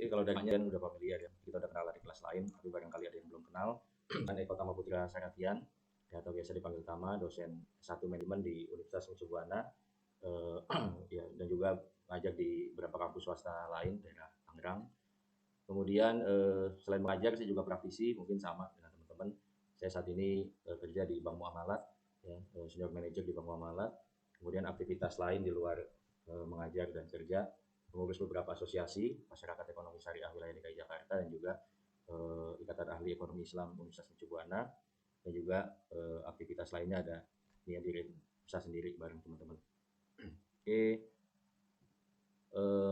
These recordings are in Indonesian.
Oke, kalau dari kan udah familiar ya, kita udah kenal dari kelas lain, tapi barangkali ada yang belum kenal. Eko Tama Putra Sangatian, ya, atau biasa dipanggil Tama, dosen S1 Manajemen di Universitas Mercu Buana, ya, dan juga ngajar di beberapa kampus swasta lain daerah Tangerang. Kemudian selain mengajar, saya juga praktisi, mungkin sama dengan teman-teman. Saya saat ini kerja di Bank Muamalat, ya, senior manager di Bank Muamalat. Kemudian aktivitas lain di luar mengajar dan kerja, mengurus beberapa asosiasi masyarakat ekonomi syariah wilayah DKI Jakarta dan juga Ikatan Ahli Ekonomi Islam Universitas Mercu Buana, dan juga aktivitas lainnya ada diri usaha sendiri bareng teman-teman. Oke,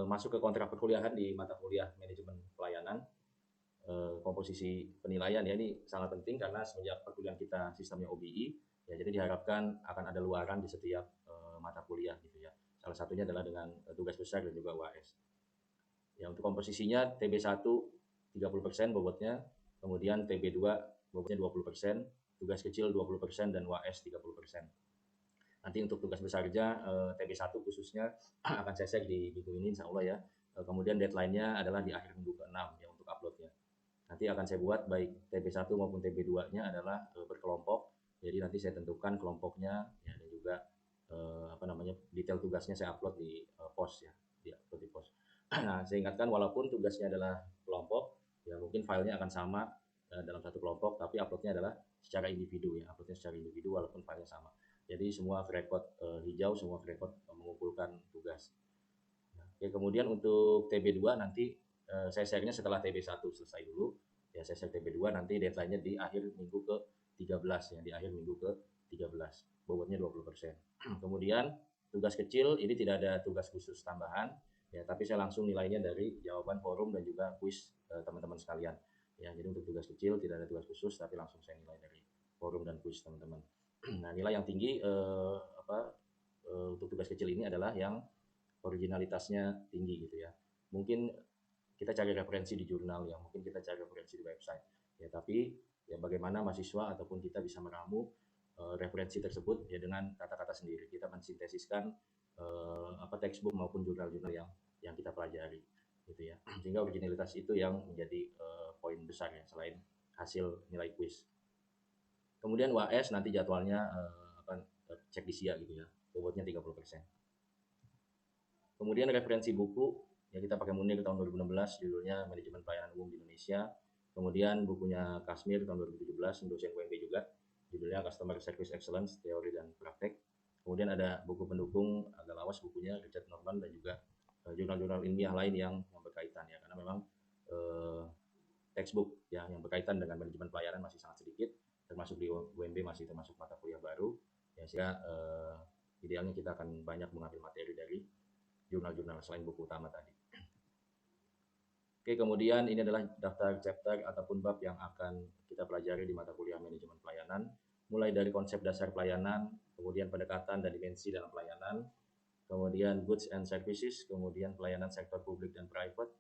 masuk ke kontrak perkuliahan di mata kuliah manajemen pelayanan. Komposisi penilaian ya, ini sangat penting karena semenjak perkuliahan kita sistemnya OBI ya, jadi diharapkan akan ada luaran di setiap mata kuliah gitu ya. Salah satunya adalah dengan tugas besar dan juga UAS. Ya, untuk komposisinya TB1 30% bobotnya, kemudian TB2 bobotnya 20%, tugas kecil 20% dan UAS 30%. Nanti untuk tugas besarnya TB1 khususnya akan saya share di minggu ini insya Allah ya. Kemudian deadline-nya adalah di akhir minggu ke-6 ya untuk uploadnya. Nanti akan saya buat baik TB1 maupun TB2-nya adalah berkelompok. Jadi nanti saya tentukan kelompoknya ya, dan juga detail tugasnya saya upload di post ya, upload di post. Nah, saya ingatkan walaupun tugasnya adalah kelompok, ya mungkin filenya akan sama dalam satu kelompok, tapi uploadnya adalah secara individu ya, uploadnya secara individu walaupun filenya sama. Jadi semua record hijau, semua record mengumpulkan tugas. Nah, oke, kemudian untuk TB2 nanti saya share-nya setelah TB1 selesai dulu. Ya, saya share TB2 nanti deadline-nya di akhir minggu ke-13 ya, di akhir minggu ke-13. Bobotnya 20%. Kemudian tugas kecil ini tidak ada tugas khusus tambahan ya, tapi saya langsung nilainya dari jawaban forum dan juga kuis teman-teman sekalian. Ya, jadi untuk tugas kecil tidak ada tugas khusus tapi langsung saya nilai dari forum dan kuis teman-teman. Nah, nilai yang tinggi untuk tugas kecil ini adalah yang originalitasnya tinggi gitu ya. Mungkin kita cari referensi di jurnal ya, mungkin kita cari referensi di website ya, tapi ya bagaimana mahasiswa ataupun kita bisa meramu referensi tersebut ya dengan kata-kata sendiri. Kita mensintesiskan textbook maupun jurnal-jurnal yang kita pelajari gitu ya. Sehingga originalitas itu yang menjadi poin besar ya, selain hasil nilai kuis. Kemudian UAS nanti jadwalnya cek di SIA gitu ya, bobotnya 30%. Kemudian referensi buku ya, kita pakai Munir tahun 2016, judulnya Manajemen Pelayanan Umum di Indonesia. Kemudian bukunya Kasmir tahun 2017, dosen UMP juga, judulnya Customer Service Excellence, Teori dan Praktek. Kemudian ada buku pendukung, agak lawas bukunya, Richard Norman, dan juga jurnal-jurnal ilmiah lain yang berkaitan ya, karena memang textbook ya yang berkaitan dengan manajemen pelayanan masih sangat sedikit, termasuk di UMB masih termasuk mata kuliah baru ya, sehingga idealnya kita akan banyak mengambil materi dari jurnal-jurnal selain buku utama tadi. Oke, kemudian ini adalah daftar chapter ataupun bab yang akan kita pelajari di mata kuliah manajemen pelayanan, mulai dari konsep dasar pelayanan, kemudian pendekatan dan dimensi dalam pelayanan, kemudian goods and services, kemudian pelayanan sektor publik dan private,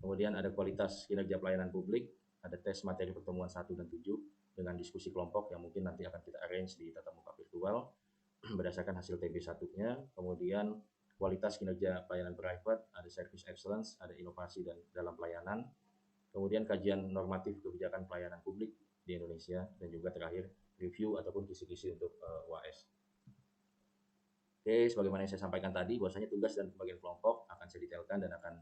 kemudian ada kualitas kinerja pelayanan publik, ada tes materi pertemuan 1 dan 7 dengan diskusi kelompok yang mungkin nanti akan kita arrange di tatap muka virtual berdasarkan hasil TB1-nya, kemudian kualitas kinerja pelayanan private, ada service excellence, ada inovasi dan dalam pelayanan, kemudian kajian normatif kebijakan pelayanan publik di Indonesia, dan juga terakhir review ataupun kisi-kisi untuk UAS. Oke, sebagaimana yang saya sampaikan tadi, bahwasanya tugas dan pembagian kelompok akan saya detailkan dan akan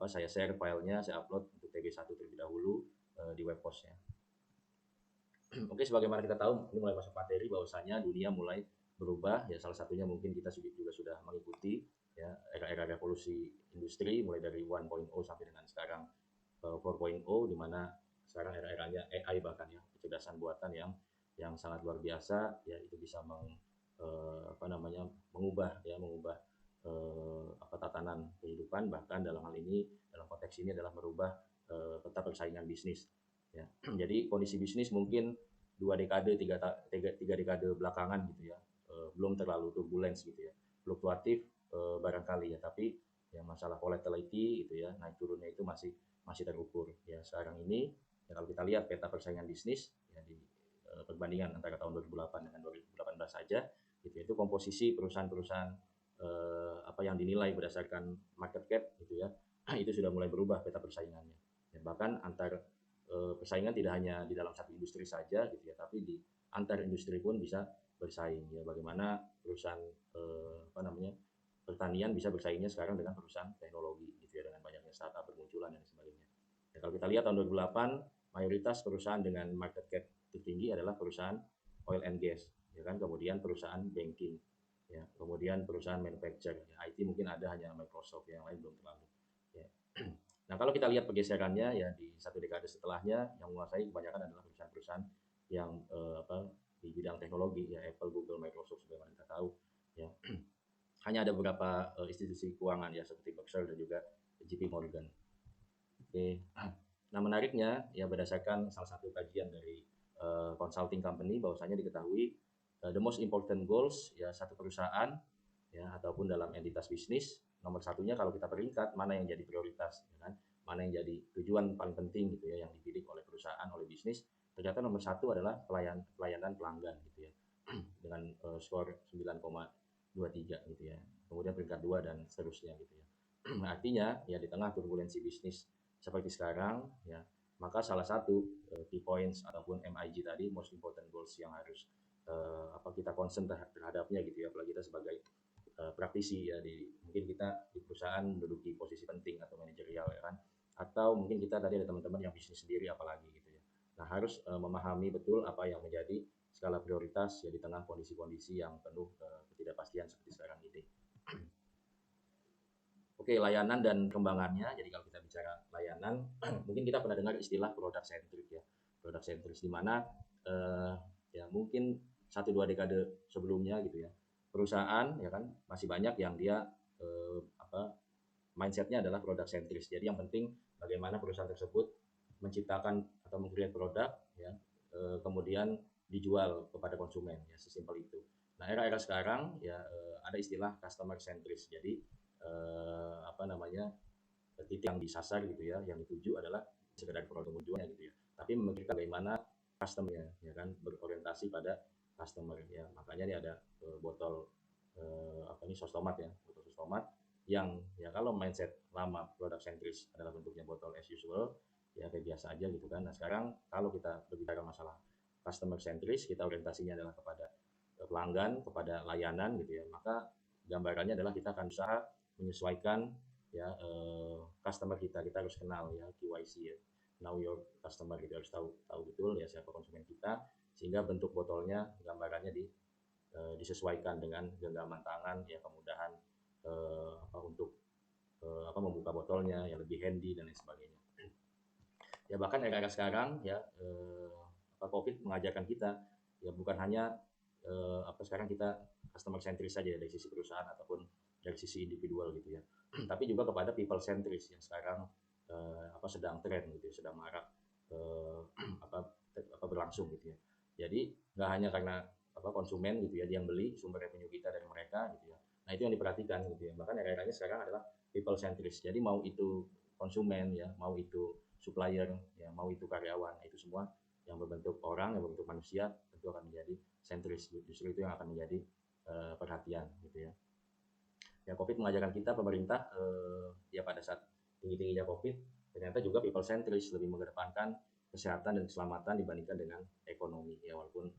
saya share filenya, saya upload untuk TB1 terlebih dahulu di web postnya. Oke, sebagaimana kita tahu, ini mulai masuk materi bahwasanya dunia mulai berubah ya, salah satunya mungkin kita juga sudah mengikuti ya era-era revolusi industri mulai dari 1.0 sampai dengan sekarang 4.0, di mana sekarang era-eranya AI bahkan ya, kecerdasan buatan yang sangat luar biasa ya, itu bisa mengubah tatanan kehidupan, bahkan dalam hal ini, dalam konteks ini adalah merubah peta persaingan bisnis ya. Jadi kondisi bisnis mungkin 2 dekade, 3 dekade belakangan gitu ya, belum terlalu turbulence gitu ya, fluktuatif barangkali ya, tapi yang masalah volatility gitu ya, naik turunnya itu masih terukur ya. Sekarang ini ya, kalau kita lihat peta persaingan bisnis ya, di perbandingan antara tahun 2008 dengan 2018 saja gitu, itu komposisi perusahaan-perusahaan yang dinilai berdasarkan market cap gitu ya, itu sudah mulai berubah peta persaingannya. Ya, bahkan antar persaingan tidak hanya di dalam satu industri saja gitu ya, tapi di antar industri pun bisa bersaing ya. Bagaimana perusahaan apa namanya pertanian bisa bersaingnya sekarang dengan perusahaan teknologi gitu ya, dengan banyaknya startup bermunculan dan sebagainya. Ya, kalau kita lihat tahun 2008 mayoritas perusahaan dengan market cap tertinggi adalah perusahaan oil and gas ya kan, kemudian perusahaan banking ya, kemudian perusahaan manufacturer ya, IT mungkin ada hanya Microsoft, yang lain belum terlalu ya. Nah, kalau kita lihat pergeserannya ya di satu dekade setelahnya, yang menguasai kebanyakan adalah perusahaan-perusahaan yang di bidang teknologi ya, Apple, Google, Microsoft sebagaimana kita tahu ya. Hanya ada beberapa institusi keuangan ya seperti Berkshire dan juga JP Morgan. Oke. Nah, menariknya ya berdasarkan salah satu kajian dari consulting company, bahwasanya diketahui the most important goals ya satu perusahaan ya ataupun dalam entitas bisnis, nomor satunya kalau kita peringkat mana yang jadi prioritas ya kan, mana yang jadi tujuan paling penting gitu ya yang dibidik oleh perusahaan, oleh bisnis, ternyata nomor satu adalah pelayanan pelanggan gitu ya dengan skor 9,23 gitu ya, kemudian peringkat 2 dan seterusnya gitu ya. Artinya ya di tengah turbulensi bisnis seperti sekarang ya, maka salah satu key points ataupun MIG tadi, most important goals, yang harus kita concern terhadapnya gitu ya, apalagi kita sebagai praktisi ya, mungkin kita di perusahaan menduduki posisi penting atau manajerial ya kan, atau mungkin kita tadi ada teman-teman yang bisnis sendiri apalagi gitu ya. Nah, harus memahami betul apa yang menjadi skala prioritas ya di tengah kondisi-kondisi yang penuh ketidakpastian seperti sekarang ini. Oke, layanan dan kembangannya. Jadi kalau kita bicara layanan, mungkin kita pernah dengar istilah product centric ya. Product centric di mana ya mungkin 1-2 dekade sebelumnya gitu ya, perusahaan ya kan masih banyak yang dia mindsetnya adalah product centric. Jadi yang penting bagaimana perusahaan tersebut menciptakan atau meng-create produk ya, kemudian dijual kepada konsumen ya, sesimpel itu. Nah, era-era sekarang ya ada istilah customer centric. Jadi titik yang disasar gitu ya, yang dituju adalah sekedar produk tujuannya gitu ya, tapi memikirkan bagaimana customer-nya ya kan, berorientasi pada customer ya. Makanya ini ada botol sostomat ya, botol sostomat yang ya kalau mindset lama product centris adalah bentuknya botol as usual ya, kayak biasa aja gitu kan. Nah, sekarang kalau kita berbicara masalah customer centris, kita orientasinya adalah kepada pelanggan, kepada layanan gitu ya, maka gambarannya adalah kita akan usaha menyesuaikan ya customer kita harus kenal ya, KYC ya, know your customer gitu, harus tahu betul ya siapa konsumen kita, sehingga bentuk botolnya gambarannya disesuaikan dengan genggaman tangan ya, kemudahan untuk membuka botolnya ya, lebih handy dan lain sebagainya ya. Bahkan era-era sekarang ya COVID mengajarkan kita ya, bukan hanya sekarang kita customer centris saja dari sisi perusahaan ataupun dari sisi individual gitu ya, tapi juga kepada people centris yang sekarang sedang tren gitu ya, sedang marak berlangsung gitu ya. Jadi nggak hanya karena konsumen gitu ya yang beli, sumber revenue kita dari mereka gitu ya. Nah, itu yang diperhatikan gitu ya. Bahkan era-eranya sekarang adalah people centris. Jadi mau itu konsumen ya, mau itu supplier ya, mau itu karyawan, itu semua yang berbentuk orang, yang berbentuk manusia, tentu akan menjadi sentris. Justru itu yang akan menjadi perhatian gitu ya. Ya, COVID mengajarkan kita, pemerintah ya pada saat tinggi-tingginya COVID, ternyata juga people centris, lebih mengedepankan kesehatan dan keselamatan dibandingkan dengan ekonomi ya, walaupun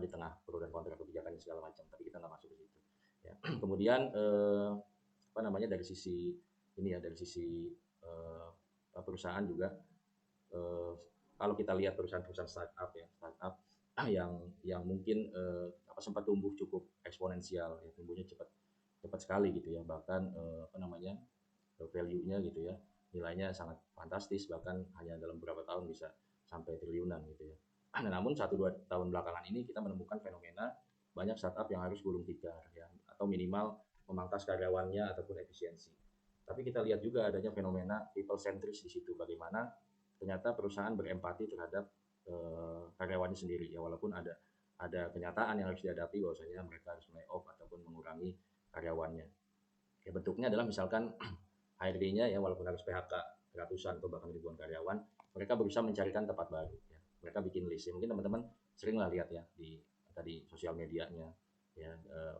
di tengah pro dan kontra kebijakan segala macam, tapi kita nggak masuk ke situ ya. Kemudian dari sisi ini ya, dari sisi perusahaan juga, kalau kita lihat perusahaan-perusahaan startup ya, startup yang mungkin sempat tumbuh cukup eksponensial ya, tumbuhnya cepat sekali gitu ya, bahkan value-nya gitu ya, nilainya sangat fantastis, bahkan hanya dalam beberapa tahun bisa sampai triliunan gitu ya. Nah, namun 1-2 tahun belakangan ini kita menemukan fenomena banyak startup yang harus gulung tikar ya, atau minimal memangkas karyawannya ataupun efisiensi. Tapi kita lihat juga adanya fenomena people centris di situ, bagaimana ternyata perusahaan berempati terhadap karyawannya sendiri ya, walaupun ada kenyataan yang harus dihadapi bahwasanya mereka harus lay off ataupun mengurangi karyawannya. Ya, bentuknya adalah misalkan HRD-nya ya, walaupun harus PHK ratusan atau bahkan ribuan karyawan, mereka berusaha mencarikan tempat baru ya. Mereka bikin list ya, mungkin teman-teman sering lah lihat ya di sosial medianya ya,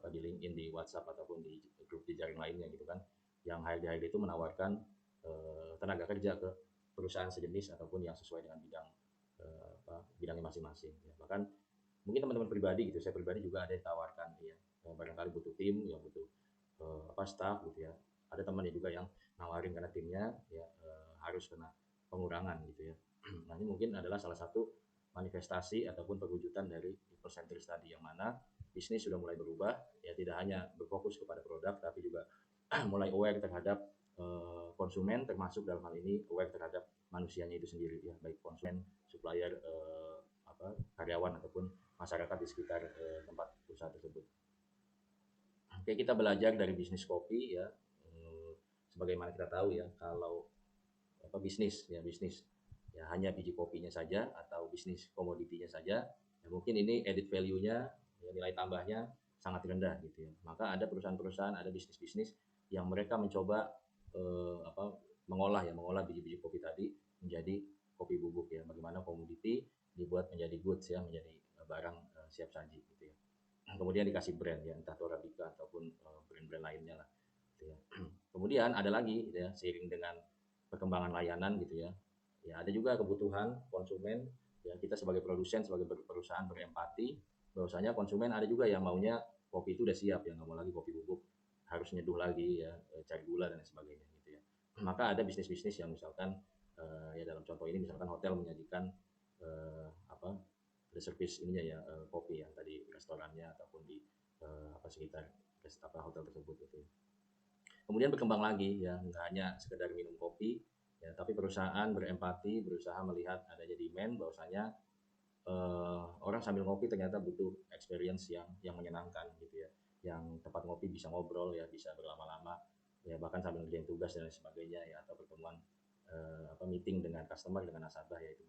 di LinkedIn, di WhatsApp ataupun di grup di jaring lainnya gitu kan, yang HRD itu menawarkan tenaga kerja ke perusahaan sejenis ataupun yang sesuai dengan bidangnya masing-masing. Ya. Bahkan mungkin teman-teman pribadi gitu, saya pribadi juga ada yang tawarkan ya, barangkali butuh tim, yang butuh staff gitu ya. Ada temannya juga yang nawarin karena timnya ya harus kena pengurangan gitu ya. Nah ini mungkin adalah salah satu manifestasi ataupun perwujudan dari people centric tadi, yang mana bisnis sudah mulai berubah ya, tidak hanya berfokus kepada produk tapi juga mulai aware terhadap konsumen, termasuk dalam hal ini aware terhadap manusianya itu sendiri ya, baik konsumen, supplier, karyawan ataupun masyarakat di sekitar tempat usaha tersebut. Oke, kita belajar dari bisnis kopi ya. Sebagaimana kita tahu ya, kalau bisnis ya hanya biji kopinya saja atau bisnis komoditinya saja, ya mungkin ini added value-nya ya, nilai tambahnya sangat rendah gitu ya. Maka ada perusahaan-perusahaan, ada bisnis-bisnis yang mereka mencoba mengolah biji-biji kopi tadi menjadi kopi bubuk ya. Bagaimana komoditi dibuat menjadi goods ya, menjadi barang siap saji gitu ya. Kemudian dikasih brand ya, entah itu Arabica ataupun brand-brand lainnya lah gitu ya. Kemudian ada lagi gitu ya, seiring dengan perkembangan layanan gitu ya, ya ada juga kebutuhan konsumen ya, kita sebagai produsen, sebagai perusahaan berempati bahwasanya konsumen ada juga yang maunya kopi itu udah siap ya, nggak mau lagi kopi bubuk harus nyeduh lagi ya, cari gula dan sebagainya gitu ya. Maka ada bisnis-bisnis yang misalkan ya dalam contoh ini misalkan hotel menyajikan ada service ininya ya, kopi yang tadi restorannya ataupun di sekitar hotel tersebut gitu ya. Kemudian berkembang lagi ya, nggak hanya sekedar minum kopi ya, tapi perusahaan berempati, berusaha melihat adanya demand bahwasanya orang sambil ngopi ternyata butuh experience yang menyenangkan gitu ya, yang tempat ngopi bisa ngobrol ya, bisa berlama-lama ya, bahkan sambil ngerjain tugas dan lain sebagainya ya, atau pertemuan meeting dengan customer, dengan nasabah ya, itu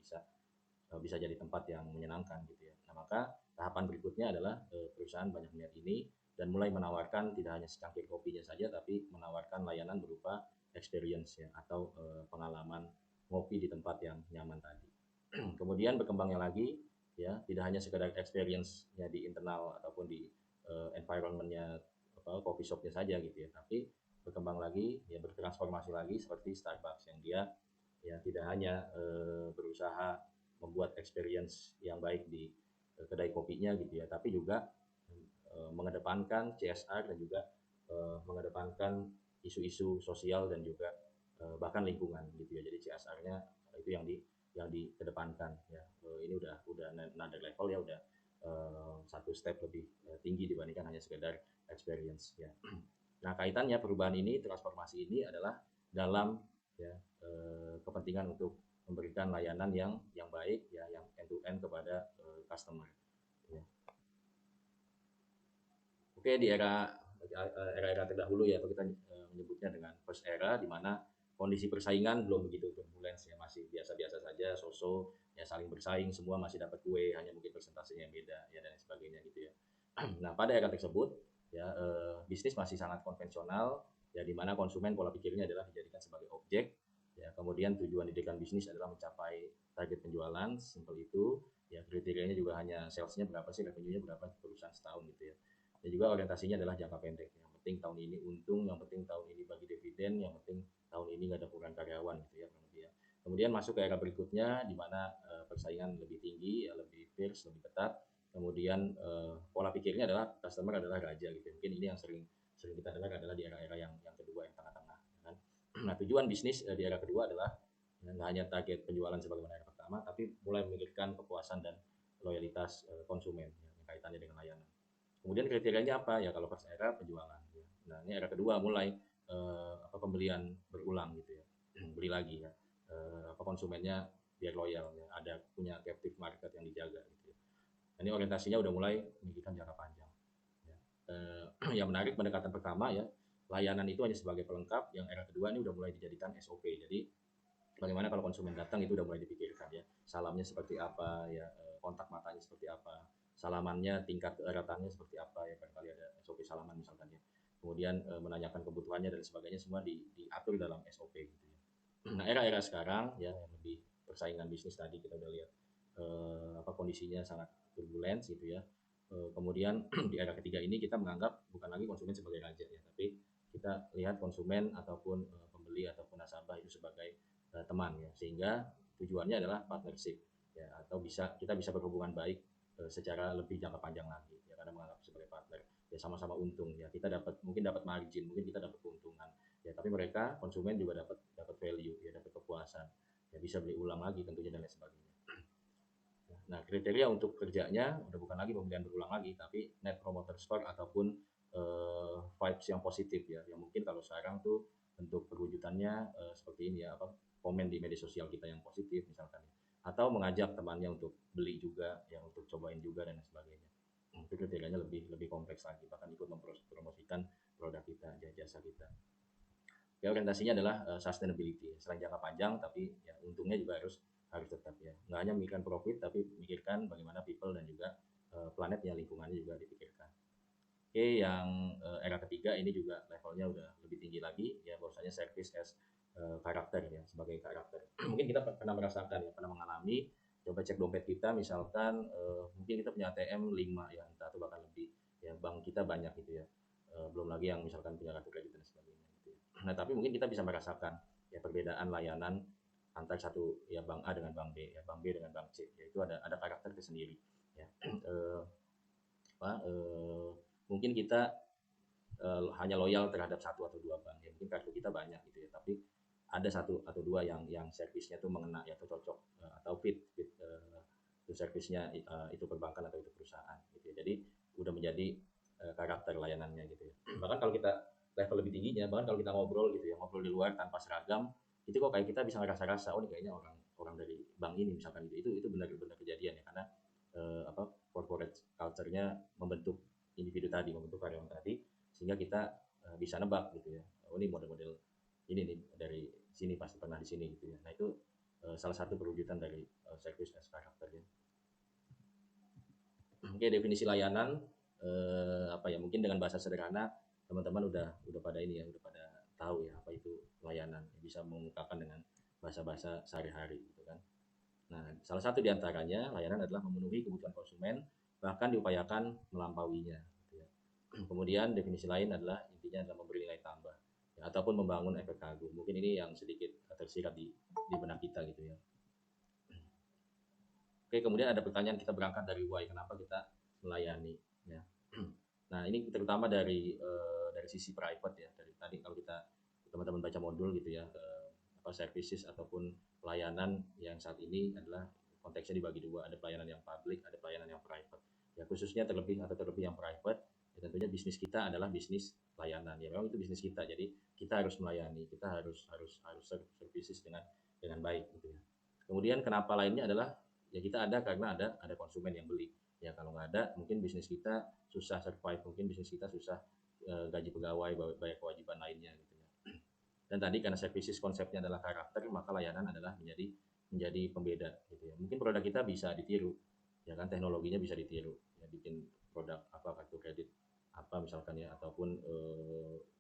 bisa jadi tempat yang menyenangkan gitu ya. Nah maka tahapan berikutnya adalah perusahaan banyak melihat ini dan mulai menawarkan tidak hanya secangkir kopinya saja, tapi menawarkan layanan berupa experience ya, atau pengalaman ngopi di tempat yang nyaman tadi. Kemudian berkembangnya lagi ya, tidak hanya sekedar experience-nya di internal ataupun di environment-nya coffee shop-nya saja gitu ya, tapi berkembang lagi ya, bertransformasi lagi seperti Starbucks yang dia ya tidak hanya berusaha membuat experience yang baik di kedai kopinya gitu ya, tapi juga mengedepankan CSR dan juga mengedepankan isu-isu sosial dan juga bahkan lingkungan gitu ya. Jadi CSR-nya itu yang dikedepankan ya. Ini udah another level ya, udah satu step lebih tinggi dibandingkan hanya sekedar experience ya. Nah kaitannya perubahan ini, transformasi ini adalah dalam ya kepentingan untuk memberikan layanan yang baik ya, yang end to end kepada customer ya. Oke, di era terdahulu ya, atau kita menyebutnya dengan first era, di mana kondisi persaingan belum begitu turbulence ya, masih biasa-biasa saja, so-so ya, saling bersaing, semua masih dapat kue, hanya mungkin persentasenya yang beda ya, dan sebagainya gitu ya. Nah pada era tersebut ya, bisnis masih sangat konvensional ya, di mana konsumen pola pikirnya adalah dijadikan sebagai objek ya, kemudian tujuan didirikan bisnis adalah mencapai target penjualan, simple itu ya. Kriterianya juga hanya salesnya berapa sih, revenue-nya berapa perusahaan setahun gitu ya. Dan juga orientasinya adalah jangka pendek, yang penting tahun ini untung, yang penting tahun ini bagi dividen, yang penting tahun ini nggak ada kurang karyawan gitu ya. Kemudian masuk ke era berikutnya di mana persaingan lebih tinggi ya, lebih fierce, lebih ketat. Kemudian pola pikirnya adalah customer adalah raja gitu. Mungkin ini yang sering kita dengar adalah di era-era yang kedua, yang tengah-tengah kan. Nah tujuan bisnis di era kedua adalah nggak hanya target penjualan sebagaimana era pertama, tapi mulai memikirkan kepuasan dan loyalitas konsumen ya, yang kaitannya dengan layanan. Kemudian kriterianya apa ya, kalau first era penjualan ya. Nah ini era kedua mulai pembelian berulang gitu ya, beli lagi ya, konsumennya biar loyal ya, ada punya captive market yang dijaga gitu ya. Nah, ini orientasinya udah mulai memikirkan jangka panjang ya. Yang menarik, pendekatan pertama ya, layanan itu hanya sebagai pelengkap. Yang era kedua ini udah mulai dijadikan SOP. Jadi bagaimana kalau konsumen datang itu udah mulai dipikirkan ya, salamnya seperti apa ya, kontak matanya seperti apa, salamannya tingkat keeratannya seperti apa ya, barangkali ada SOP salaman misalkan ya. Kemudian menanyakan kebutuhannya dan sebagainya, semua diatur dalam SOP gitu ya. Nah era-era sekarang ya, yang lebih persaingan bisnis tadi kita udah lihat kondisinya sangat turbulence gitu ya. Kemudian di era ketiga ini kita menganggap bukan lagi konsumen sebagai raja ya, tapi kita lihat konsumen ataupun pembeli ataupun nasabah itu sebagai teman ya, sehingga tujuannya adalah partnership ya, atau kita bisa berhubungan baik secara lebih jangka panjang lagi ya, karena menganggap sebagai partner ya, sama-sama untung ya, kita mungkin dapat margin, mungkin kita dapat keuntungan ya, tapi mereka konsumen juga dapat dapat value ya, dapat kepuasan ya, bisa beli ulang lagi tentunya dan lain sebagainya. Nah, kriteria untuk kerjanya udah bukan lagi pembelian berulang lagi, tapi net promoter score ataupun vibes yang positif ya, yang mungkin kalau sekarang tuh bentuk perwujudannya seperti ini ya, komen di media sosial kita yang positif misalkan, atau mengajak temannya untuk beli juga ya, untuk cobain juga dan lain sebagainya. Itu kriterianya lebih lebih kompleks lagi, bahkan ikut mempromosikan produk kita, jasa kita. Ya, orientasinya adalah sustainability, selain jangka panjang tapi ya untungnya juga harus harus tetap ya, nggak hanya memikirkan profit tapi memikirkan bagaimana people dan juga planetnya, lingkungannya juga dipikirkan. Oke, yang era ketiga ini juga levelnya udah lebih tinggi lagi ya, bahwasanya service as karakter ya, sebagai karakter. Mungkin kita pernah merasakan ya, pernah mengalami, coba cek dompet kita misalkan mungkin kita punya ATM 5 ya, entah atau bahkan lebih ya, bank kita banyak gitu ya, belum lagi yang misalkan punya kartu kredit dan sebagainya gitu ya. Nah, tapi mungkin kita bisa merasakan ya perbedaan layanan antar satu ya, bank A dengan bank B ya, bank B dengan bank C ya, itu ada karakter tersendiri ya. Mungkin kita hanya loyal terhadap satu atau dua bank ya, mungkin kartu kita banyak gitu ya, tapi ada satu atau dua yang servisnya tuh mengena ya, atau cocok atau fit itu servisnya, itu perbankan atau itu perusahaan gitu ya. Jadi udah menjadi karakter layanannya gitu ya. Bahkan kalau kita level lebih tingginya, bahkan kalau kita ngobrol gitu ya, ngobrol di luar tanpa seragam, itu kok kayak kita bisa ngerasa-rasa, oh ini kayaknya orang orang dari bank ini misalkan gitu. Itu benar-benar kejadian ya, karena corporate culture-nya membentuk individu tadi, membentuk karyawan tadi, sehingga kita bisa nebak gitu ya, oh ini model-model ini nih dari sini, pasti pernah di sini gitu ya. Nah, itu salah satu perwujudan dari service as karakter ya. Oke, definisi layanan apa ya, mungkin dengan bahasa sederhana teman-teman udah pada ini ya, udah pada tahu ya apa itu layanan, bisa mengungkapkan dengan bahasa-bahasa sehari-hari gitu kan. Nah, salah satu diantaranya layanan adalah memenuhi kebutuhan konsumen, bahkan diupayakan melampauinya gitu ya. Kemudian definisi lain adalah intinya adalah memberi nilai tambah ya, ataupun membangun efek kagum. Mungkin ini yang sedikit tersirat di benak kita gitu ya. Oke, kemudian ada pertanyaan, kita berangkat dari why, kenapa kita melayani ya. Nah, ini terutama dari sisi private ya. Dari tadi kalau kita teman-teman baca modul gitu ya, services ataupun pelayanan yang saat ini adalah konteksnya dibagi dua, ada pelayanan yang public, ada pelayanan yang private. Ya, khususnya terlebih yang private, ya tentunya bisnis kita adalah bisnis layanan. Ya, memang itu bisnis kita. Jadi kita harus melayani, kita harus services dengan baik gitu ya. Kemudian kenapa lainnya adalah ya, kita ada karena ada konsumen yang beli ya. Kalau nggak ada, mungkin bisnis kita susah survive, mungkin bisnis kita susah gaji pegawai, bayar kewajiban lainnya gitu ya. Dan tadi karena services konsepnya adalah karakter, maka layanan adalah menjadi pembeda gitu ya. Mungkin produk kita bisa ditiru ya kan, teknologinya bisa ditiru ya, bikin produk apa, kartu kredit apa misalkan ya, ataupun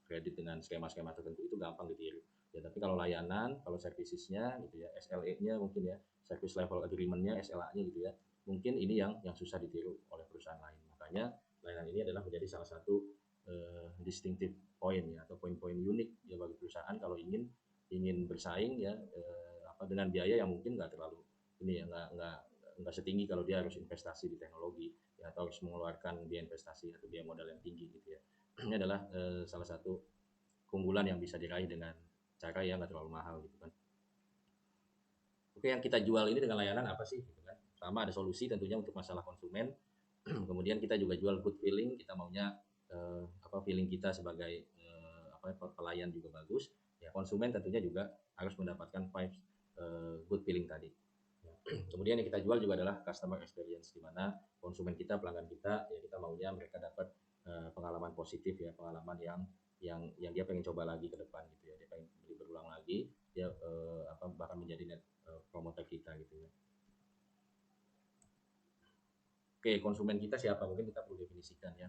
kredit dengan skema-skema tertentu, itu gampang ditiru ya. Tapi kalau layanan, kalau servicesnya gitu ya, SLA-nya mungkin ya, service level agreement-nya, SLA-nya gitu ya, mungkin ini yang susah ditiru oleh perusahaan lain. Makanya layanan ini adalah menjadi salah satu distinctive point ya, atau poin-poin unik ya bagi perusahaan kalau ingin bersaing ya, dengan biaya yang mungkin nggak terlalu ini ya, nggak setinggi kalau dia harus investasi di teknologi ya, atau harus mengeluarkan biaya investasi atau biaya modal yang tinggi gitu ya. Ini adalah salah satu keunggulan yang bisa diraih dengan cara yang nggak terlalu mahal gitu kan. Oke, yang kita jual ini dengan layanan apa sih gitu kan. Sama, ada solusi tentunya untuk masalah konsumen. Kemudian kita juga jual good feeling, kita maunya feeling kita sebagai pelayan juga bagus ya. Konsumen tentunya juga harus mendapatkan vibes good feeling tadi ya. Kemudian yang kita jual juga adalah customer experience, di mana konsumen kita, pelanggan kita ya, kita maunya mereka dapat pengalaman positif ya, pengalaman yang dia pengen coba lagi ke depan gitu ya, dia pengen beli berulang lagi, dia bahkan menjadi net promoter kita gitu ya. Oke, konsumen kita siapa? Mungkin kita perlu definisikan ya.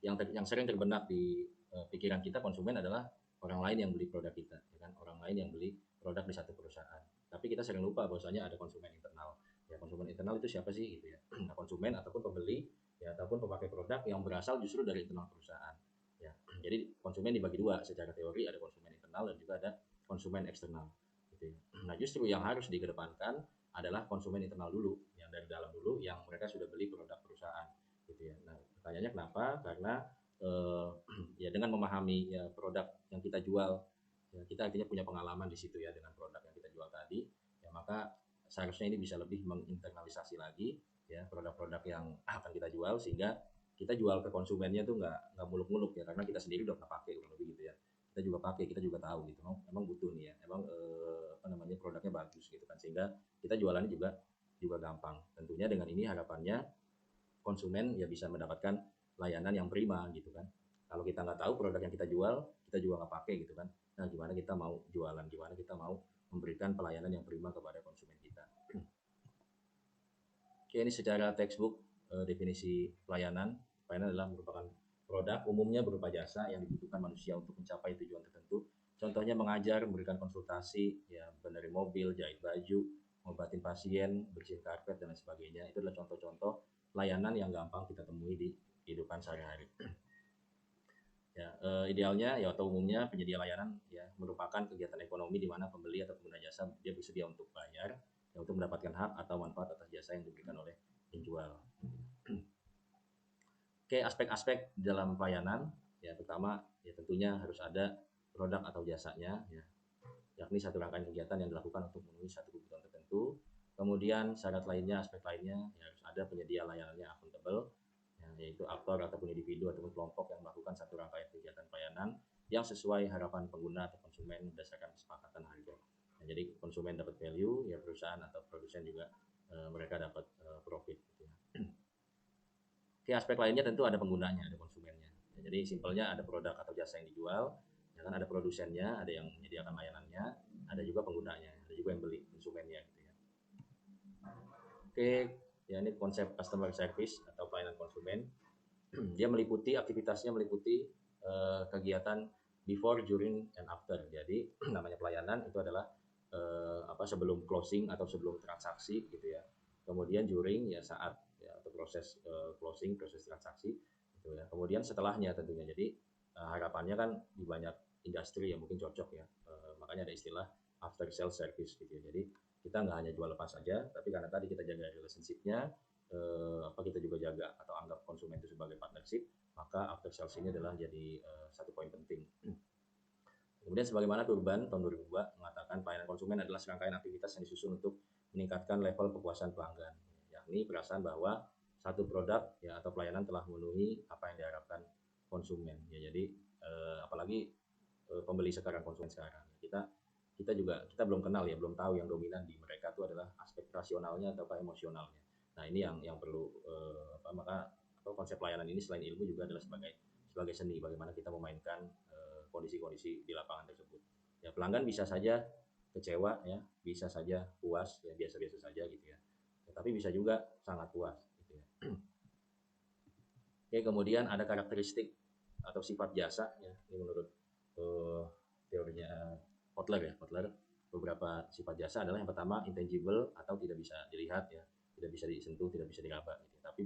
Yang sering terbenak di pikiran kita, konsumen adalah orang lain yang beli produk kita, ya kan? Orang lain yang beli produk di satu perusahaan. Tapi kita sering lupa bahwasanya ada konsumen internal. Ya, konsumen internal itu siapa sih gitu ya? Nah, konsumen ataupun pembeli ya, ataupun pemakai produk yang berasal justru dari internal perusahaan. Ya, jadi konsumen dibagi dua secara teori, ada konsumen internal internal dan juga ada konsumen eksternal gitu ya. Nah, justru yang harus dikedepankan adalah konsumen internal dulu, yang dari dalam dulu, yang mereka sudah beli produk perusahaan gitu ya. Nah, pertanyaannya kenapa? Karena ya dengan memahami ya produk yang kita jual, ya kita artinya punya pengalaman di situ ya dengan produk yang kita jual tadi, ya maka seharusnya ini bisa lebih menginternalisasi lagi ya produk-produk yang akan kita jual, sehingga kita jual ke konsumennya tuh nggak muluk-muluk ya, karena kita sendiri udah pernah pakai kurang lebih gitu ya. Kita juga pakai, kita juga tahu gitu, emang butuh nih ya, emang apa namanya produknya bagus gitu kan, sehingga kita jualannya juga gampang. Tentunya dengan ini harapannya konsumen ya bisa mendapatkan layanan yang prima gitu kan. Kalau kita nggak tahu produk yang kita jual, kita juga nggak pakai gitu kan. Nah, gimana kita mau jualan, gimana kita mau memberikan pelayanan yang prima kepada konsumen kita. Oke, ini secara textbook definisi pelayanan. Pelayanan adalah merupakan produk umumnya berupa jasa yang dibutuhkan manusia untuk mencapai tujuan tertentu. Contohnya mengajar, memberikan konsultasi, ya benerin mobil, jahit baju, ngobatin pasien, bersihin karpet dan lain sebagainya. Itu adalah contoh-contoh layanan yang gampang kita temui di kehidupan sehari-hari. Ya, idealnya ya atau umumnya penyedia layanan ya merupakan kegiatan ekonomi di mana pembeli atau pengguna jasa dia bersedia untuk bayar ya, untuk mendapatkan hak atau manfaat atas jasa yang diberikan oleh penjual. Oke, aspek-aspek dalam pelayanan ya pertama ya tentunya harus ada produk atau jasanya ya, yakni satu rangkaian kegiatan yang dilakukan untuk memenuhi satu kebutuhan tertentu. Kemudian syarat lainnya, aspek lainnya ya harus ada penyedia layanannya akuntabel, ya, yaitu aktor ataupun individu ataupun kelompok yang melakukan satu rangkaian kegiatan pelayanan yang sesuai harapan pengguna atau konsumen berdasarkan kesepakatan harga. Nah, jadi konsumen dapat value, ya perusahaan atau produsen juga mereka dapat profit. Gitu ya. Oke, aspek lainnya tentu ada penggunanya, ada konsumennya. Ya, jadi simpelnya ada produk atau jasa yang dijual, ya kan ada produsennya, ada yang menyediakan layanannya, ada juga penggunanya, ada juga yang beli konsumennya gitu ya. Oke, ya ini konsep customer service atau pelayanan konsumen. Dia meliputi aktivitasnya meliputi kegiatan before, during, and after. Jadi namanya pelayanan itu adalah sebelum closing atau sebelum transaksi gitu ya. Kemudian during ya saat ya atau proses closing, proses transaksi gitu ya. Kemudian setelahnya tentunya. Jadi harapannya kan di banyak industri yang mungkin cocok ya. Makanya ada istilah after sales service gitu ya. Jadi kita nggak hanya jual lepas saja, tapi karena tadi kita jaga relationship-nya, kita juga jaga atau anggap konsumen itu sebagai partnership, maka after sales ini adalah jadi satu poin penting. Kemudian sebagaimana Turban tahun 2002 mengatakan pelayanan konsumen adalah serangkaian aktivitas yang disusun untuk meningkatkan level kepuasan pelanggan, yakni perasaan bahwa satu produk ya atau pelayanan telah memenuhi apa yang diharapkan konsumen. Ya, jadi apalagi pembeli sekarang, konsumen sekarang, kita belum kenal ya, belum tahu yang dominan di mereka itu adalah aspek rasionalnya atau emosionalnya. Nah, ini yang perlu maka konsep pelayanan ini selain ilmu juga adalah sebagai seni, bagaimana kita memainkan kondisi-kondisi di lapangan tersebut. Ya, pelanggan bisa saja kecewa ya, bisa saja puas ya, biasa-biasa saja gitu ya. Tapi bisa juga sangat puas gitu ya. Oke, kemudian ada karakteristik atau sifat jasa ya, ini menurut teorinya Kotler. Beberapa sifat jasa adalah yang pertama intangible atau tidak bisa dilihat ya, tidak bisa disentuh, tidak bisa diraba gitu, tapi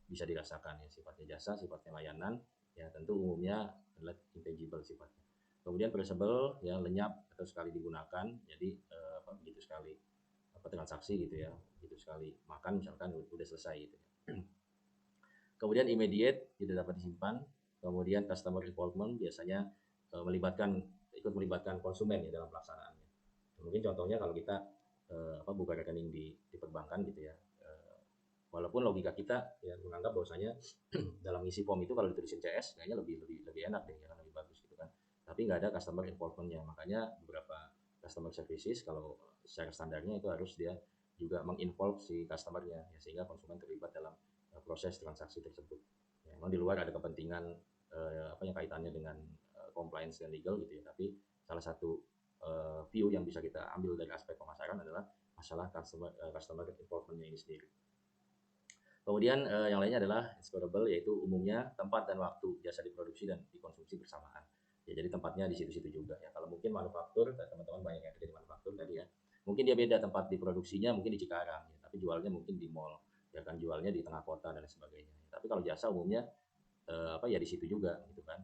bisa dirasakan ya. Sifatnya jasa, sifatnya layanan ya tentu umumnya adalah intangible sifatnya. Kemudian traceable ya, lenyap atau sekali digunakan, jadi begitu sekali transaksi gitu ya, begitu sekali makan misalkan udah selesai gitu ya. Kemudian immediate, tidak dapat disimpan. Kemudian customer involvement biasanya ikut melibatkan konsumen ya dalam pelaksanaannya. Mungkin contohnya kalau kita buka rekening di perbankan gitu ya, walaupun logika kita ya menganggap bahwasanya dalam isi form itu kalau ditulisin CS kayaknya lebih enak deh ya, lebih bagus gitu kan. Tapi nggak ada customer involvement-nya, makanya beberapa customer services kalau secara standarnya itu harus dia juga menginvolve si customer-nya ya, sehingga konsumen terlibat dalam proses transaksi tersebut. Ya, memang di luar ada kepentingan kaitannya dengan compliance dan legal gitu ya, tapi salah satu view yang bisa kita ambil dari aspek pemasaran adalah masalah customer involvement-nya ini sendiri. Kemudian yang lainnya adalah explorable, yaitu umumnya tempat dan waktu jasa diproduksi dan dikonsumsi bersamaan. Ya, jadi tempatnya di situ-situ juga ya. Kalau mungkin manufaktur, teman-teman banyak yang kerja di manufaktur tadi ya, mungkin dia beda tempat diproduksinya, mungkin di Cikarang ya, tapi jualnya mungkin di mall ya kan, jualnya di tengah kota dan sebagainya. Tapi kalau jasa umumnya di situ juga gitu kan,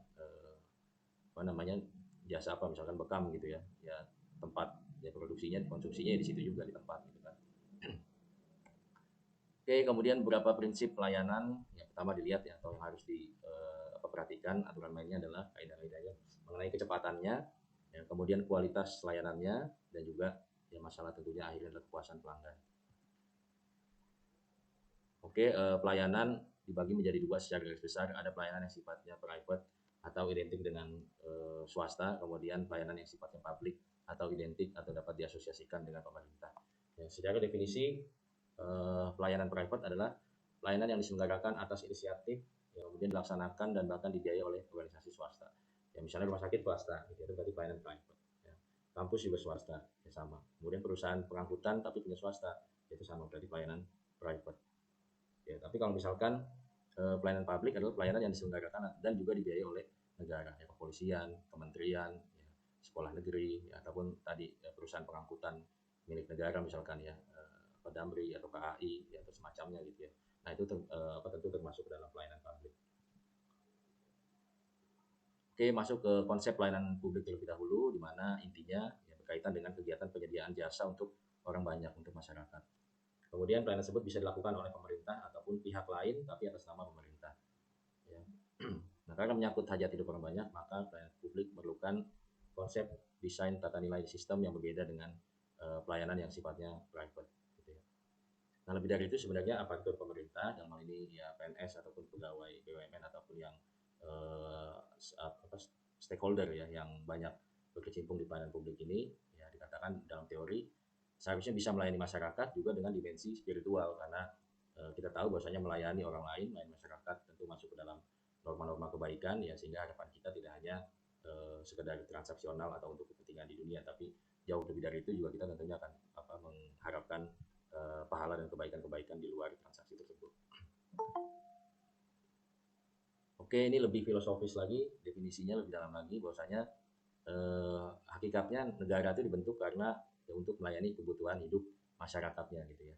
jasa apa, misalkan bekam gitu ya, ya tempat ya produksinya, konsumsinya di situ juga di tempat gitu kan. Oke, kemudian beberapa prinsip pelayanan yang pertama dilihat ya, atau yang harus diperhatikan aturan mainnya adalah kaidah-kaidahnya mengenai kecepatannya, ya, kemudian kualitas layanannya, dan juga ya masalah tentunya akhirnya adalah kepuasan pelanggan. Oke, pelayanan dibagi menjadi dua secara garis besar. Ada pelayanan yang sifatnya private atau identik dengan swasta, kemudian pelayanan yang sifatnya publik atau identik atau dapat diasosiasikan dengan pemerintah. Ya, secara definisi, pelayanan private adalah pelayanan yang diselenggarakan atas inisiatif, yang kemudian dilaksanakan dan bahkan dibiayai oleh organisasi swasta. Ya, misalnya rumah sakit swasta, gitu, itu berarti pelayanan private. Ya. Kampus juga swasta, ya sama. Kemudian perusahaan pengangkutan tapi punya swasta, itu sama, berarti pelayanan private. Ya, tapi kalau misalkan pelayanan publik adalah pelayanan yang diselenggarakan dan juga dibiayai oleh negara, ya, kepolisian, kementerian, ya, sekolah negeri, ya, ataupun tadi ya, perusahaan pengangkutan milik negara misalkan ya, Damri atau KAI ya, atau semacamnya gitu ya. Nah itu tentu termasuk dalam pelayanan publik. Oke, masuk ke konsep pelayanan publik terlebih dahulu, di mana intinya ya, berkaitan dengan kegiatan penyediaan jasa untuk orang banyak, untuk masyarakat. Kemudian pelayanan tersebut bisa dilakukan oleh pemerintah ataupun pihak lain tapi atas nama pemerintah. Ya. Nah, karena menyangkut hajat hidup orang banyak, maka pelayanan publik memerlukan konsep desain tata nilai sistem yang berbeda dengan pelayanan yang sifatnya private. Gitu ya. Nah, lebih dari itu sebenarnya aparatur pemerintah, dalam hal ini ya PNS ataupun pegawai BUMN ataupun yang eh, stakeholder ya, yang banyak berkecimpung di pelayanan publik ini, ya dikatakan dalam teori seharusnya bisa melayani masyarakat juga dengan dimensi spiritual, karena kita tahu bahwasanya melayani orang lain, melayani masyarakat tentu masuk ke dalam norma-norma kebaikan ya, sehingga harapan kita tidak hanya sekedar transaksional atau untuk kepentingan di dunia, tapi jauh lebih dari itu juga kita tentunya akan mengharapkan pahala dan kebaikan-kebaikan di luar transaksi tersebut. Oke, ini lebih filosofis lagi, definisinya lebih dalam lagi, bahwasanya hakikatnya negara itu dibentuk karena ya, untuk melayani kebutuhan hidup masyarakatnya gitu ya.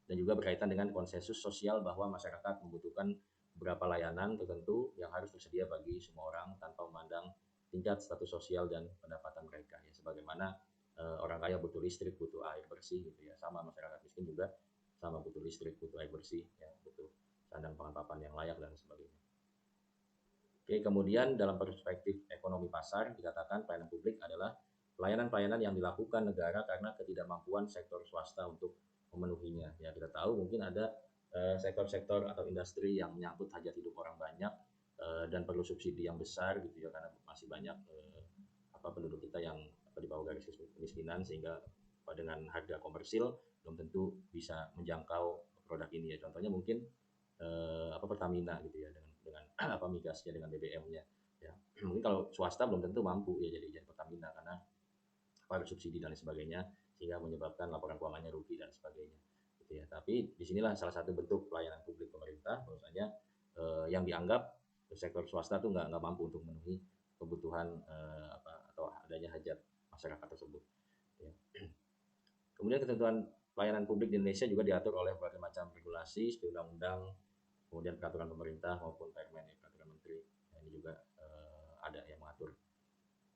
Dan juga berkaitan dengan konsensus sosial bahwa masyarakat membutuhkan beberapa layanan tertentu yang harus tersedia bagi semua orang tanpa memandang tingkat status sosial dan pendapatan mereka ya. Sebagaimana orang kaya butuh listrik, butuh air bersih gitu ya. Sama masyarakat miskin juga sama, butuh listrik, butuh air bersih ya, butuh sandang pangan papan yang layak dan sebagainya. Oke, kemudian dalam perspektif ekonomi pasar dikatakan pelayanan publik adalah pelayanan-pelayanan yang dilakukan negara karena ketidakmampuan sektor swasta untuk memenuhinya. Ya, kita tahu mungkin ada sektor-sektor atau industri yang menyangkut hajat hidup orang banyak dan perlu subsidi yang besar gitu ya, karena masih banyak penduduk kita yang di bawah garis kemiskinan, sehingga dengan harga komersil belum tentu bisa menjangkau produk ini ya. Contohnya mungkin Pertamina gitu ya, dengan migasnya, dengan BBM-nya ya. Mungkin kalau swasta belum tentu mampu ya jadi Pertamina, karena ada subsidi dan lain sebagainya, sehingga menyebabkan laporan keuangannya rugi dan sebagainya gitu ya. Tapi disinilah salah satu bentuk pelayanan publik pemerintah, bahwasanya yang dianggap sektor swasta tuh nggak mampu untuk memenuhi kebutuhan atau adanya hajat masyarakat tersebut ya. Kemudian ketentuan pelayanan publik di Indonesia juga diatur oleh berbagai macam regulasi, undang-undang, kemudian peraturan pemerintah maupun permen, peraturan menteri. Nah, ini juga ada yang mengatur.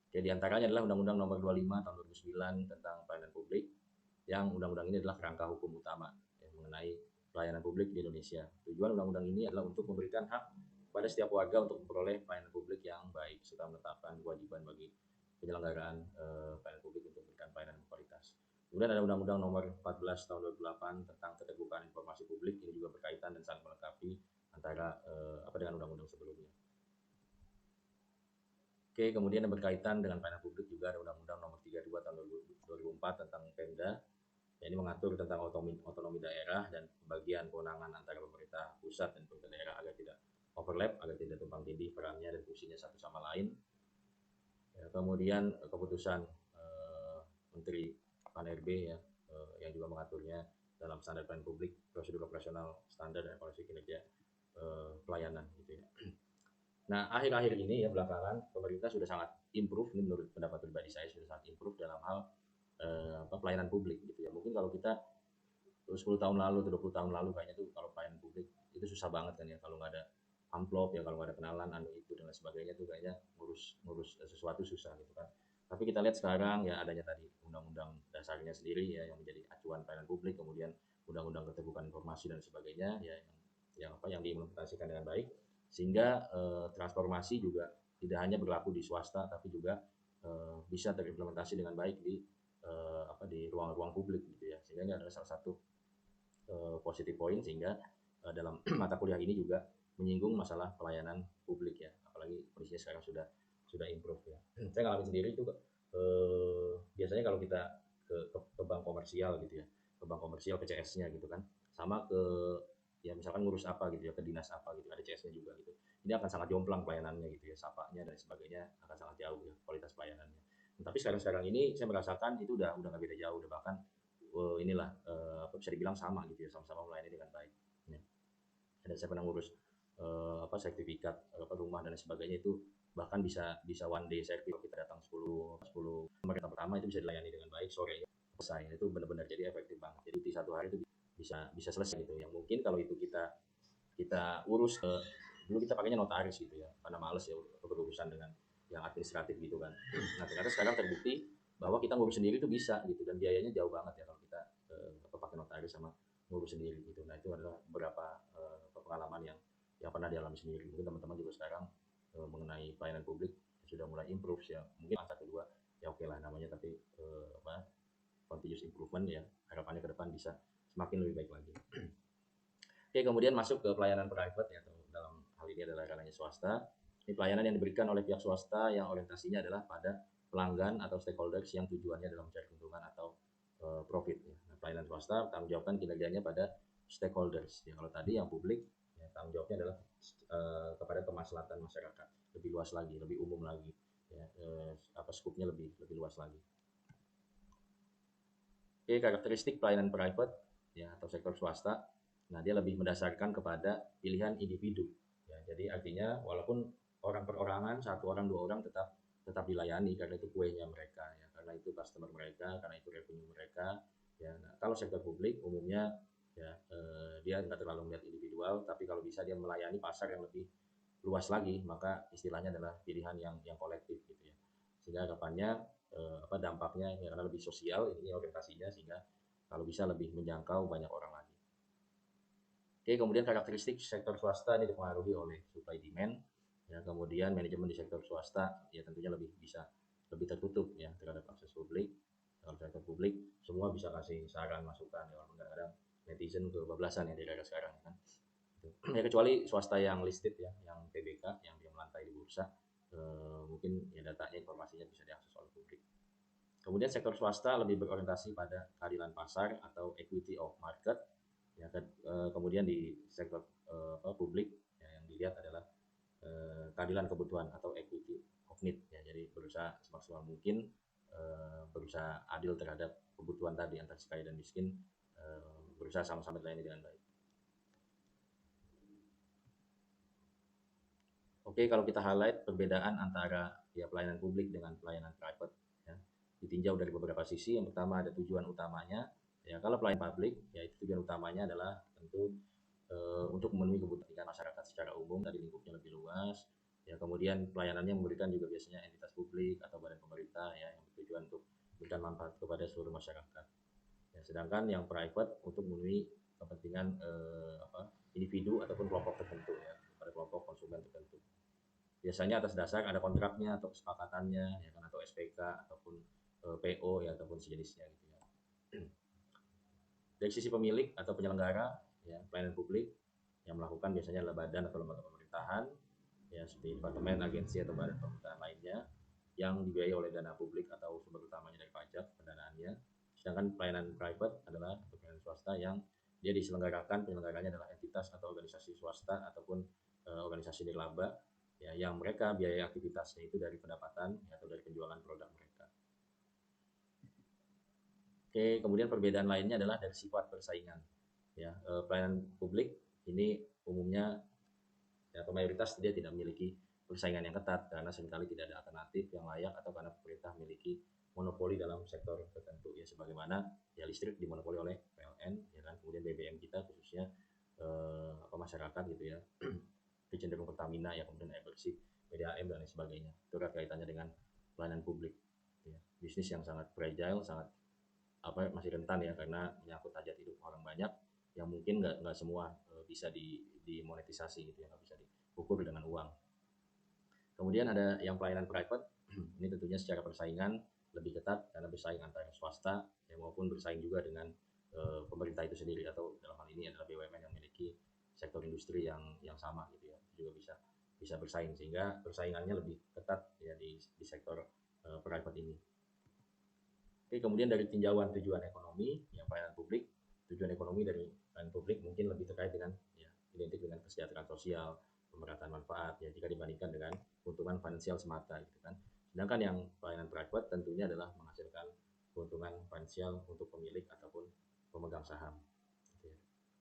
Jadi diantaranya adalah Undang-Undang Nomor 25 Tahun 2009 tentang pelayanan publik, yang undang-undang ini adalah kerangka hukum utama ya, mengenai pelayanan publik di Indonesia. Tujuan undang-undang ini adalah untuk memberikan hak pada setiap warga untuk memperoleh pelayanan publik yang baik, serta menetapkan kewajiban bagi penyelenggaraan pelayanan publik untuk memberikan pelayanan berkualitas. Kemudian ada Undang-Undang Nomor 14 Tahun 2008 tentang keterbukaan informasi publik, ini juga berkaitan dan saling melengkapi antara dengan undang-undang sebelumnya. Oke, kemudian yang berkaitan dengan pelayanan publik juga ada Undang-Undang Nomor 32 Tahun 2004 tentang Pemda. Ya, ini mengatur tentang otonomi daerah dan pembagian kewenangan antara pemerintah pusat dan pemerintah daerah agar tidak overlap, agar tidak tumpang tindih perannya dan fungsinya satu sama lain. Ya, kemudian keputusan Menteri PAN-RB ya, yang juga mengaturnya dalam standar pelayanan publik, prosedur operasional standar dan evaluasi kinerja pelayanan gitu ya. Nah, akhir-akhir ini ya belakangan pemerintah sudah sangat improve, ini menurut pendapat pribadi saya sudah sangat improve dalam hal pelayanan publik gitu ya. Mungkin kalau kita 10 tahun lalu atau 20 tahun lalu kayaknya tuh kalau pelayanan publik itu susah banget kan ya, kalau nggak ada amplop ya, kalau nggak ada kenalan anu itu dan lain sebagainya tuh kayaknya ngurus sesuatu susah gitu kan. Tapi kita lihat sekarang ya adanya tadi undang-undang dasarnya sendiri ya yang menjadi acuan pelayanan publik, kemudian undang-undang keterbukaan informasi dan sebagainya ya yang diimplementasikan dengan baik sehingga transformasi juga tidak hanya berlaku di swasta tapi juga bisa terimplementasi dengan baik di ruang-ruang publik gitu ya. Sehingga ini adalah salah satu positif poin sehingga dalam mata kuliah ini juga menyinggung masalah pelayanan publik ya, apalagi kondisinya sekarang sudah improve ya. Saya ngalamin sendiri juga biasanya kalau kita ke bank komersial gitu ya, ke bank komersial ke CS-nya gitu kan, sama ke ya misalkan ngurus apa gitu ya, ke dinas apa gitu, ada CS-nya juga gitu. Ini akan sangat jomplang pelayanannya gitu ya, sapanya dan sebagainya akan sangat jauh ya kualitas pelayanannya. Tapi sekarang ini saya merasakan itu udah nggak beda jauh, udah bahkan inilah bisa dibilang sama gitu ya, sama-sama melayani dengan baik. Ya. Dan saya pernah ngurus sertifikat rumah dan sebagainya itu bahkan bisa one day service. Kalau kita datang 10 mereka pertama itu bisa dilayani dengan baik, sore selesai. Itu benar-benar jadi efektif banget. Jadi di satu hari itu bisa selesai gitu. Yang mungkin kalau itu kita urus dulu kita pakainya notaris gitu ya, karena males ya berurusan dengan yang administratif gitu kan. Nah ternyata sekarang terbukti bahwa kita ngurus sendiri itu bisa gitu, dan biayanya jauh banget ya kalau kita pakai notaris sama ngurus sendiri gitu. Nah itu adalah beberapa pengalaman yang pernah dialami sendiri. Mungkin teman-teman juga sekarang mengenai pelayanan publik sudah mulai improve ya. Mungkin satu dua ya oke lah namanya, tapi continuous improvement ya, harapannya ke depan bisa semakin lebih baik lagi. Oke, kemudian masuk ke pelayanan private ya, atau dalam hal ini adalah ranahnya swasta. Ini pelayanan yang diberikan oleh pihak swasta yang orientasinya adalah pada pelanggan atau stakeholders yang tujuannya adalah mencari keuntungan atau profit. Ya. Nah, pelayanan swasta tanggung jawabkan kinerjanya pada stakeholders. Ya, kalau tadi yang publik ya, tanggung jawabnya adalah kepada kemaslahatan masyarakat, lebih luas lagi, lebih umum lagi. Ya, skupnya lebih luas lagi. Oke, karakteristik pelayanan private ya atau sektor swasta. Nah, dia lebih mendasarkan kepada pilihan individu. Ya, jadi artinya walaupun orang perorangan, satu orang, dua orang tetap dilayani karena itu kuenya mereka, ya, karena itu customer mereka, karena itu revenue mereka. Ya, nah, kalau sektor publik umumnya ya dia nggak terlalu melihat individual, tapi kalau bisa dia melayani pasar yang lebih luas lagi, maka istilahnya adalah pilihan yang kolektif gitu ya. Sehingga harapannya dampaknya ya, karena lebih sosial ini orientasinya, sehingga kalau bisa lebih menjangkau banyak orang lagi. Oke, kemudian karakteristik sektor swasta ini dipengaruhi oleh supply demand. Ya, kemudian manajemen di sektor swasta ya tentunya lebih tertutup ya terhadap akses publik. Kalau sektor publik semua bisa kasih saran masukan ya, walaupun kadang-kadang netizen kebablasan ya di era sekarang kan. Ya kecuali swasta yang listed ya, yang TBK, yang dia melantai di bursa, mungkin ya datanya informasinya bisa diakses oleh publik. Kemudian sektor swasta lebih berorientasi pada keadilan pasar atau equity of market. Ya, kemudian di sektor publik ya, yang dilihat adalah keadilan kebutuhan atau equity of need. Ya, jadi berusaha semaksimal mungkin berusaha adil terhadap kebutuhan tadi antara si kaya dan miskin, berusaha sama-sama dilayani dengan baik. Oke, kalau kita highlight perbedaan antara ya pelayanan publik dengan pelayanan private ya, ditinjau dari beberapa sisi. Yang pertama ada tujuan utamanya. Ya, kalau pelayanan publik, ya itu tujuan utamanya adalah tentu untuk memenuhi kebutuhan masyarakat secara umum, tadi lingkupnya lebih luas. Ya, kemudian pelayanannya memberikan juga biasanya entitas publik atau badan pemerintah ya yang bertujuan untuk memberikan manfaat kepada seluruh masyarakat. Ya, sedangkan yang private untuk memenuhi kepentingan individu ataupun kelompok tertentu ya, pada kelompok konsumen tertentu. Biasanya atas dasar ada kontraknya atau kesepakatannya ya kan, atau SPK ataupun PO ya ataupun sejenisnya gitu ya. Dari sisi pemilik atau penyelenggara ya pelayanan publik yang melakukan biasanya adalah badan atau lembaga pemerintahan ya seperti departemen, agensi atau badan pemerintahan lainnya yang dibiayai oleh dana publik atau sumber utamanya dari pajak pendanaannya. Sedangkan pelayanan private adalah pelayanan swasta yang dia diselenggarakan, penyelenggaranya adalah entitas atau organisasi swasta ataupun organisasi nirlaba ya, yang mereka biaya aktivitasnya itu dari pendapatan ya, atau dari penjualan produk mereka. Oke, kemudian perbedaan lainnya adalah dari sifat persaingan. Ya, pelayanan publik ini umumnya ya, atau mayoritas dia tidak memiliki persaingan yang ketat karena seringkali tidak ada alternatif yang layak atau karena pemerintah memiliki monopoli dalam sektor tertentu ya, sebagaimana ya listrik dimonopoli oleh PLN ya kan, kemudian BBM kita khususnya masyarakat gitu ya cenderung Pertamina ya, kemudian air bersih, PDAM dan lain sebagainya. Itu kaitannya dengan pelayanan publik. Ya. Bisnis yang sangat fragile, sangat masih rentan ya, karena menyangkut hajat hidup orang banyak yang mungkin nggak semua bisa dimonetisasi gitu ya, nggak bisa diukur dengan uang. Kemudian ada yang pelayanan private, ini tentunya secara persaingan lebih ketat karena bersaing antara swasta ya, maupun bersaing juga dengan pemerintah itu sendiri, atau dalam hal ini adalah BUMN yang memiliki sektor industri yang sama gitu ya, juga bisa bersaing, sehingga persaingannya lebih ketat ya di sektor private ini. Oke, kemudian dari tinjauan tujuan ekonomi yang pelayanan publik, tujuan ekonomi dari pelayanan publik mungkin lebih terkait dengan ya, identik dengan kesejahteraan sosial, pemerataan manfaat ya, jika dibandingkan dengan keuntungan finansial semata gitu kan. Sedangkan yang pelayanan private tentunya adalah menghasilkan keuntungan finansial untuk pemilik ataupun pemegang saham. Gitu ya.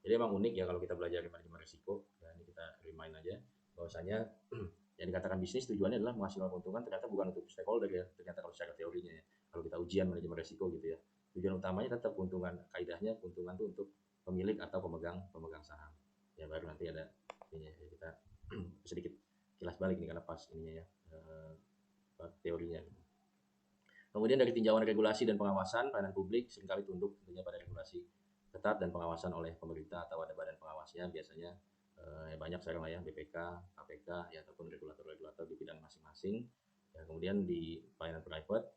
Jadi emang unik ya kalau kita belajar manajemen risiko, ya ini kita remind aja bahwasanya yang dikatakan bisnis tujuannya adalah menghasilkan keuntungan, ternyata bukan untuk stakeholder ya, ternyata kalau secara teorinya ya, kalau kita ujian manajemen risiko gitu ya, tujuan utamanya tetap keuntungan, kaidahnya keuntungan itu untuk pemilik atau pemegang saham ya. Baru nanti ada ini ya, kita sedikit kilas balik nih karena pas ininya ya, teorinya. Kemudian dari tinjauan regulasi dan pengawasan, pelayanan publik seringkali tunduk tentunya pada regulasi ketat dan pengawasan oleh pemerintah atau ada badan pengawasnya, biasanya banyak sekarang lah ya, BPK, KPK ya, ataupun regulator-regulator di bidang masing-masing. Ya, kemudian di pelayanan private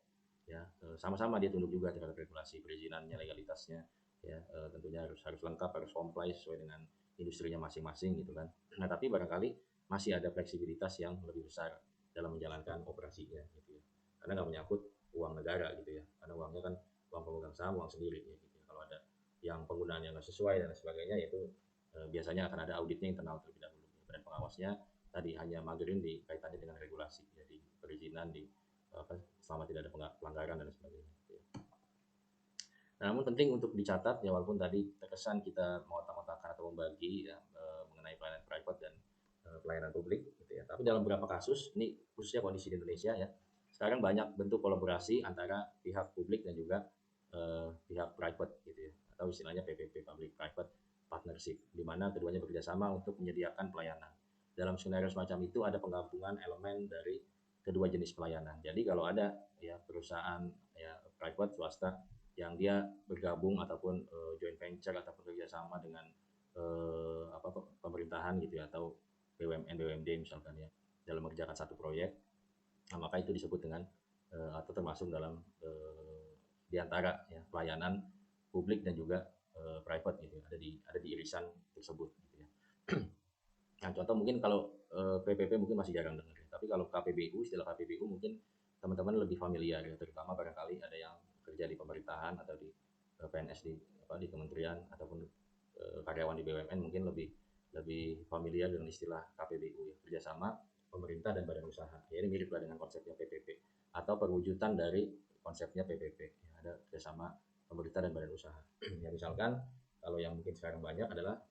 ya sama-sama dia tunduk juga terhadap regulasi perizinannya, legalitasnya ya, tentunya harus lengkap, harus comply sesuai dengan industrinya masing-masing gitu kan. Nah, tapi barangkali masih ada fleksibilitas yang lebih besar dalam menjalankan operasinya gitu ya, karena nggak menyangkut uang negara gitu ya, karena uangnya kan uang pemegang saham, uang sendiri ya, gitu. Kalau ada yang penggunaan yang nggak sesuai dan sebagainya, itu biasanya akan ada auditnya internal terlebih dahulu. Dan pengawasnya tadi hanya magerin di kaitannya dengan regulasi, jadi perizinan di selama tidak ada pelanggaran dan sebagainya. Gitu ya. Nah, namun penting untuk dicatat ya, walaupun tadi terkesan kita mengotak-otakkan atau membagi ya, mengenai pelayanan private dan pelayanan publik gitu ya. Tapi dalam beberapa kasus, ini khususnya kondisi di Indonesia ya, sekarang banyak bentuk kolaborasi antara pihak publik dan juga pihak private gitu ya, atau istilahnya PPP, Public Private Partnership, di mana keduanya bekerjasama untuk menyediakan pelayanan. Dalam skenario semacam itu ada penggabungan elemen dari kedua jenis pelayanan. Jadi kalau ada ya perusahaan ya private swasta yang dia bergabung ataupun joint venture ataupun kerjasama dengan pemerintahan gitu ya, atau BUMN BUMD misalkan ya, dalam mengerjakan satu proyek, nah, maka itu disebut dengan atau termasuk dalam diantara ya, pelayanan publik dan juga private gitu ya, ada di irisan tersebut gitu ya. Nah, contoh mungkin kalau PPP mungkin masih jarang dengar ya, tapi kalau KPBU, istilah KPBU mungkin teman-teman lebih familiar ya, terutama barangkali ada yang kerja di pemerintahan atau di PNS di kementerian ataupun karyawan di BUMN mungkin lebih familiar dengan istilah KPBU ya, kerjasama pemerintah dan badan usaha. Ya, ini mirip lah dengan konsepnya PPP atau perwujudan dari konsepnya PPP. Ya, ada kerjasama pemerintah dan badan usaha. Ya, misalkan kalau yang mungkin sekarang banyak adalah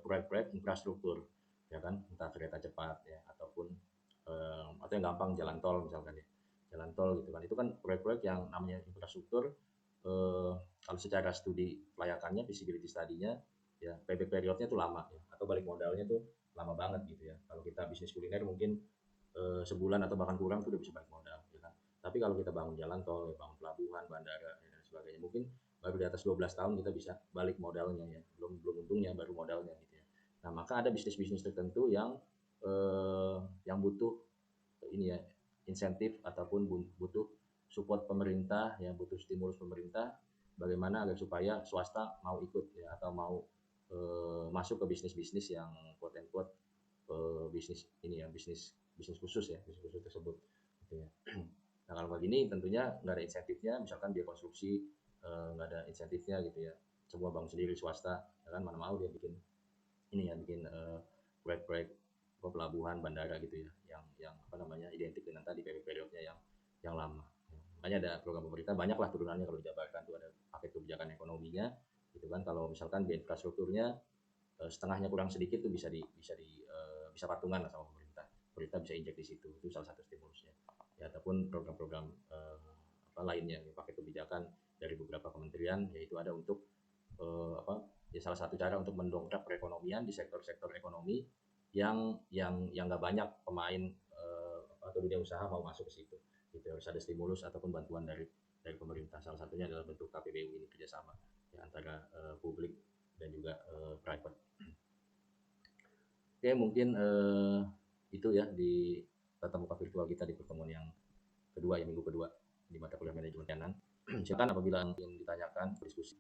proyek-proyek infrastruktur ya kan, entah kereta cepat ya, ataupun atau yang gampang jalan tol misalkan ya, jalan tol gitu kan, itu kan proyek-proyek yang namanya infrastruktur. Kalau secara studi kelayakannya, feasibility study-nya ya, payback periodnya tuh lama ya, atau balik modalnya tuh lama banget gitu ya. Kalau kita bisnis kuliner mungkin sebulan atau bahkan kurang tuh udah bisa balik modal ya kan. Tapi kalau kita bangun jalan tol ya, bangun pelabuhan, bandara ya, dan sebagainya, mungkin baru di atas 12 tahun kita bisa balik modalnya ya, belum untungnya, baru modalnya gitu ya. Nah, maka ada bisnis-bisnis tertentu yang butuh ini ya, insentif ataupun butuh support pemerintah ya, butuh stimulus pemerintah, bagaimana agar supaya swasta mau ikut ya, atau mau masuk ke bisnis-bisnis yang quote and quote bisnis ini ya, bisnis khusus ya, bisnis khusus tersebut gitu ya. Nah, kalau begini tentunya nggak ada insentifnya, misalkan dia konstruksi nggak ada insentifnya gitu ya, semua bangun sendiri swasta ya kan, mana mau dia bikin ini ya, bikin proyek-proyek pelabuhan, bandara gitu ya, yang identik dengan tadi periodnya yang lama. Makanya ada program pemerintah banyak lah turunannya, kalau dijabarkan tuh ada paket kebijakan ekonominya gitu kan. Kalau misalkan di infrastrukturnya setengahnya kurang sedikit tuh bisa patungan lah sama pemerintah bisa injek di situ, itu salah satu stimulusnya ya. Ataupun program-program lainnya ya, paket kebijakan dari beberapa kementerian, yaitu ada untuk ya salah satu cara untuk mendongkrak perekonomian di sektor-sektor ekonomi yang nggak banyak pemain atau dunia usaha mau masuk ke situ. Gitu, harus ada stimulus ataupun bantuan dari pemerintah. Salah satunya adalah bentuk KPBU ini, kerjasama ya, antara publik dan juga private. Oke, mungkin itu ya di tatap muka virtual kita di pertemuan yang kedua ya, minggu kedua di mata kuliah manajemen pelayanan. Silakan apabila ingin ditanyakan, diskusi.